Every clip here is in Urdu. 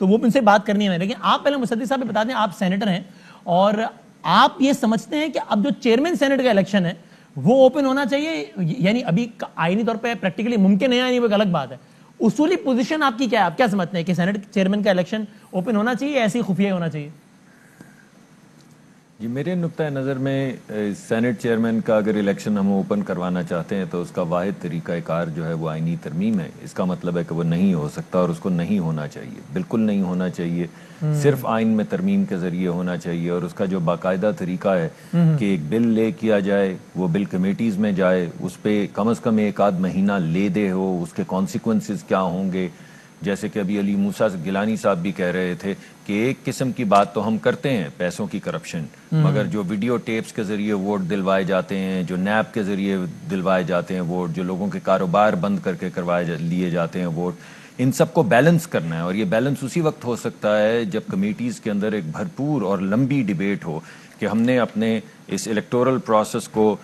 تو وہ ان سے بات کرنی ہے. لیکن آپ پہلے مصدق صاحب بتا دیں, آپ سینیٹر ہیں اور آپ یہ سمجھتے ہیں کہ اب جو چیئرمین سینٹ کا الیکشن ہے وہ اوپن ہونا چاہیے, یعنی ابھی آئینی طور پہ پریکٹیکلی ممکن ہے یا نہیں وہ ایک الگ بات ہے, اصولی پوزیشن آپ کی کیا ہے, آپ کیا سمجھتے ہیں کہ سینٹ چیئرمین کا الیکشن اوپن ہونا چاہیے, ایسے ہی خفیہ ہونا چاہیے؟ جی میرے نقطۂ نظر میں سینٹ چیئرمین کا اگر الیکشن ہم اوپن کروانا چاہتے ہیں تو اس کا واحد طریقہ کار جو ہے وہ آئینی ترمیم ہے. اس کا مطلب ہے کہ وہ نہیں ہو سکتا اور اس کو نہیں ہونا چاہیے, بالکل نہیں ہونا چاہیے. صرف آئین میں ترمیم کے ذریعے ہونا چاہیے اور اس کا جو باقاعدہ طریقہ ہے کہ ایک بل لے کیا جائے, وہ بل کمیٹیز میں جائے, اس پہ کم از کم ایک آدھ مہینہ لے دے ہو, اس کے کانسیکوینسز کیا ہوں گے. جیسے کہ ابھی علی موسیٰ گیلانی صاحب بھی کہہ رہے تھے کہ ایک قسم کی بات تو ہم کرتے ہیں پیسوں کی کرپشن, مگر جو ویڈیو ٹیپس کے ذریعے ووٹ دلوائے جاتے ہیں, جو نیب کے ذریعے دلوائے جاتے ہیں ووٹ, جو لوگوں کے کاروبار بند کر کے لیے جاتے ہیں ووٹ, ان سب کو بیلنس کرنا ہے. اور یہ بیلنس اسی وقت ہو سکتا ہے جب کمیٹیز کے اندر ایک بھرپور اور لمبی ڈیبیٹ ہو کہ ہم نے اپنے اس الیکٹورل پروسیس کو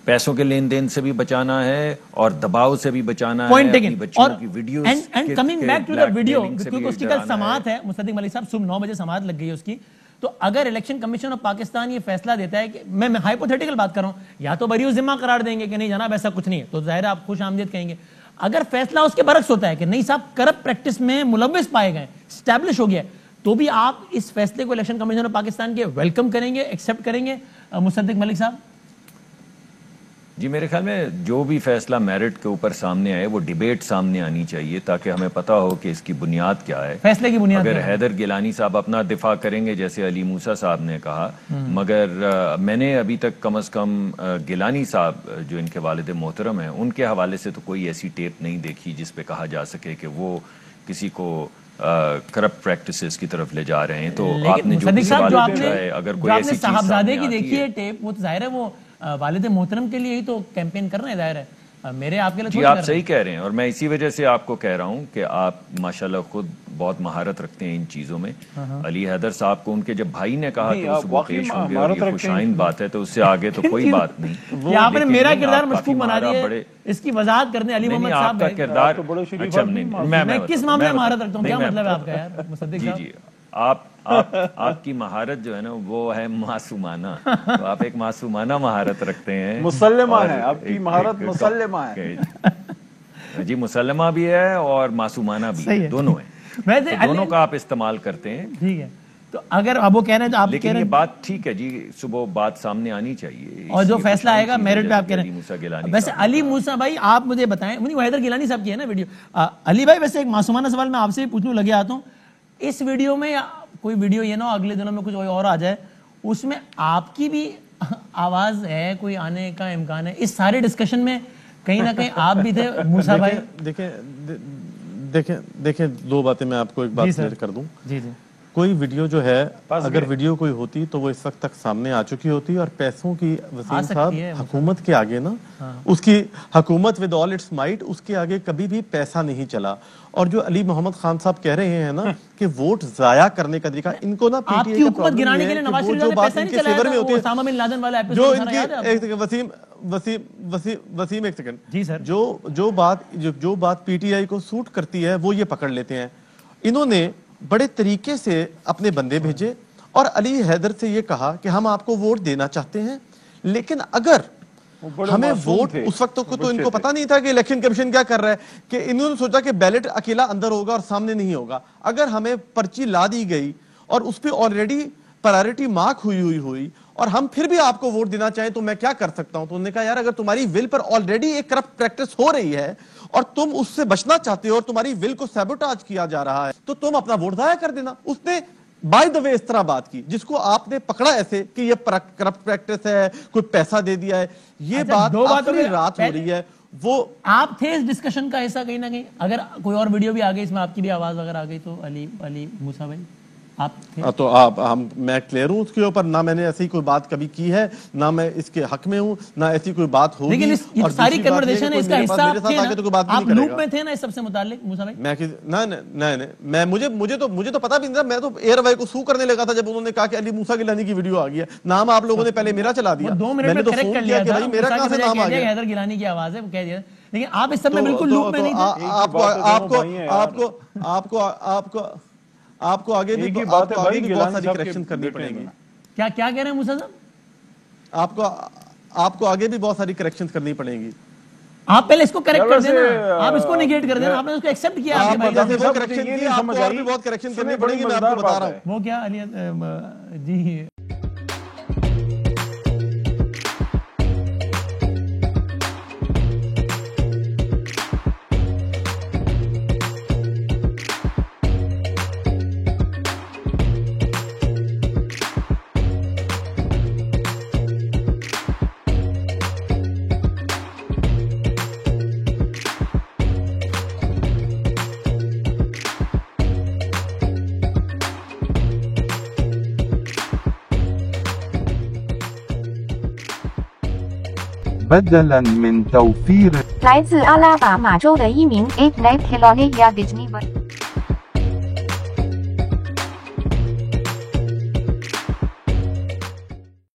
پیسوں کے لین دین سے بھی بچانا ہے اور دباؤ سے بھی بچانا ہے, اپنی بچوں کی videos and coming back to the video, کیونکہ اس کی کل سماعت ہے مصدق ملک صاحب, صبح 9 بجے سماعت لگ گئی ہے اس کی. تو اگر الیکشن کمیشن آف پاکستان یہ فیصلہ دیتا ہے کہ میں ہائپوتھیٹیکل بات کر رہا ہوں, یا تو بری ذمہ قرار دیں گے کہ نہیں جناب ایسا کچھ نہیں ہے, تو ظاہر ہے آپ خوش آمدید کہیں گے. اگر فیصلہ اس کے برعکس ہوتا ہے کہ نہیں صاحب کرپٹ پریکٹس میں ملوث پائے گئے, اسٹیبلش ہو گیا, تو بھی آپ اس فیصلے کو الیکشن کمیشن آف پاکستان کے ویلکم کریں گے, ایکسیپٹ کریں گے مصدق ملک صاحب؟ جی میرے خیال میں جو بھی فیصلہ میرٹ کے اوپر سامنے آئے وہ ڈیبیٹ سامنے آنی چاہیے تاکہ ہمیں پتہ ہو کہ اس کی بنیاد کیا ہے, فیصلے کی بنیاد. اگر حیدر گیلانی صاحب اپنا دفاع کریں گے جیسے علی موسیٰ صاحب نے کہا, مگر میں نے ابھی تک کم از کم گیلانی صاحب جو ان کے والد محترم ہیں ان کے حوالے سے تو کوئی ایسی ٹیپ نہیں دیکھی جس پہ کہا جا سکے کہ وہ کسی کو کرپٹ پریکٹسز کی طرف لے جا رہے ہیں. تو آپ نے جو سوال پوچھا ہے, اگر کوئی ایسی چیز صاحبزادے کی دیکھی ہے ٹیپ, وہ تو ظاہر ہے وہ والد محترم کے لیے ہی تو کیمپین کر رہے ہیں, ظاہر ہے میرے آپ کے لیے. جی آپ صحیح کہہ رہے ہیں, اور میں اسی وجہ سے آپ کو کہہ رہا ہوں کہ آپ ماشاءاللہ خود بہت مہارت رکھتے ہیں ان چیزوں میں. علی حیدر صاحب کو ان کے جب بھائی نے کہا کہ وہ صبح پیش ہوں گے اور یہ خوشائند بات ہے, تو اس سے آگے تو کوئی بات نہیں. آپ نے میرا کردار مشکوک بنا دیا ہے, اس کی وضاحت کرنے علی محمد صاحب کا کردار. اچھا میں کس معاملے میں مہارت رکھتا ہوں, کیا مطلب ہے آپ کا یار مصدق صاحب؟ جی آپ کی مہارت جو ہے نا وہ ہے معصومانہ, تو آپ ایک معصومانہ مہارت رکھتے ہیں. مسلمہ ہے آپ کی مہارت, مسلمہ ہے. جی مسلمہ بھی ہے اور معصومانہ بھی ہے, دونوں ہیں, دونوں کا آپ استعمال کرتے ہیں. ٹھیک ہے, تو اگر اب وہ کہہ رہے ہیں تو آپ لیکن یہ بات ٹھیک ہے جی, صبح بات سامنے آنی چاہیے اور جو فیصلہ آئے گا میرٹ پہ آپ کہہ رہے ہیں. ویسے علی موسیٰ بھائی آپ مجھے بتائیں, حیدر گیلانی صاحب کی ہے نا ویڈیو, علی بھائی ویسے ایک معصومانہ سوال میں آپ سے پوچھنے لگے آتا ہوں, اس ویڈیو میں کوئی ویڈیو یہ نہ ہو اگلے دنوں میں کچھ اور آ جائے, اس میں آپ کی بھی آواز ہے, کوئی آنے کا امکان ہے اس سارے ڈسکشن میں؟ کہیں نہ کہیں آپ بھی تھے موسیٰ بھائی. دیکھیں دو باتیں میں آپ کو ایک بات کلیئر کر دوں. جی جی, کوئی ویڈیو جو ہے اگر ویڈیو کوئی ہوتی تو وہ اس وقت تک سامنے آ چکی ہوتی, اور پیسوں کی وسیم صاحب حکومت کے آگے نا, اس کی حکومت ود آل اٹس مائٹ, اس کے آگے کبھی بھی پیسہ نہیں چلا. اور جو علی محمد خان صاحب کہہ رہے ہیں نا کہ ووٹ ضائع کرنے کا طریقہ, ان کو نا آپ کی حکومت گرانے کے لیے نواز شریف نے پیسہ نہیں چلایا, اسامہ بن لادن والا جو ان کی وسیم ایک سیکنڈ جی سر, جو بات پی ٹی آئی کو سوٹ کرتی ہے وہ یہ پکڑ لیتے ہیں. انہوں نے بڑے طریقے سے اپنے بندے بھیجے اور علی حیدر سے یہ کہا کہ ہم آپ کو ووٹ دینا چاہتے ہیں, لیکن اگر ہمیں ووٹ, اس وقت کو تو ان کو پتا نہیں تھا کہ الیکشن کمیشن کیا کر رہا ہے, کہ انہوں نے سوچا کہ بیلٹ اکیلا اندر ہوگا اور سامنے نہیں ہوگا. اگر ہمیں پرچی لا دی گئی اور اس پہ آلریڈی پرائرٹی مارک ہوئی اور ہم پھر بھی آپ کو ووٹ دینا چاہیں تو میں کیا کر سکتا ہوں. تو انہوں نے کہا یار اگر تمہاری ول پر آلریڈی ایک کرپٹ پریکٹس ہو رہی ہے اور تم اس سے بچنا چاہتے ہو اور تمہاری ول کو سیبوٹاج کیا جا رہا ہے, تو تم اپنا ووٹ ضائع کر دینا. اس نے بائی دا وے اس طرح بات کی جس کو آپ نے پکڑا ایسے کہ یہ کرپٹ پریکٹس ہے, کوئی پیسہ دے دیا ہے. یہ بات آخری رات ہو رہی ہے. وہ آپ تھے اس ڈسکشن کا حصہ کہیں نہ کہیں, اگر کوئی اور ویڈیو بھی آ گئی اس میں آپ کی بھی آواز اگر آ گئی تو علی موسیٰ بھائی آپ تھے؟ تو میں کلیئر ہوں اس کے اوپر, نہ میں نے ایسی کوئی بات کبھی کی ہے, نہ میں اس کے حق میں ہوں, نہ ایسی کوئی بات ہوگی. لیکن اس ساری کنورسیشن ہے اس کا حصہ آپ لوپ میں تھے نا اس سب سے متعلق موسیٰ بھائی؟ نہیں, مجھے تو پتا بھی نہیں تھا. میں تو ایئر وائی کو سو کرنے لگا تھا جب انہوں نے کہا کہ علی موسیٰ گیلانی کی ویڈیو آ گئی ہے. نام آپ لوگوں نے پہلے میرا چلا دیا, 2 منٹ میں کریکٹ کر لیا تھا, میرا کہاں سے نام آ گیا, حیدر گیلانی کی آواز ہے وہ کہہ دیا. لیکن آپ اس سب میں بالکل لوپ میں نہیں تھے. آپ کو آگے بھی بہت ساری کریکشن کرنی پڑیں گی. کیا کہہ رہے ہیں موسیٰ صاحب؟ آپ کو آگے بھی بہت ساری کریکشن کرنی پڑیں گی. آپ پہلے اس کو کریکٹ کر دینا, آپ اس کو نیگیٹ کر دینا, آپ نے اس کو ایکسپٹ کیا. آپ وہ کریکشن کی, آپ کو اور بھی بہت کریکشن کرنی پڑیں گی, میں آپ کو بتا رہا ہوں. وہ کیا علی جی بدلاً من توفير 来自阿拉巴马州的一名 8 Night Hellonia Disney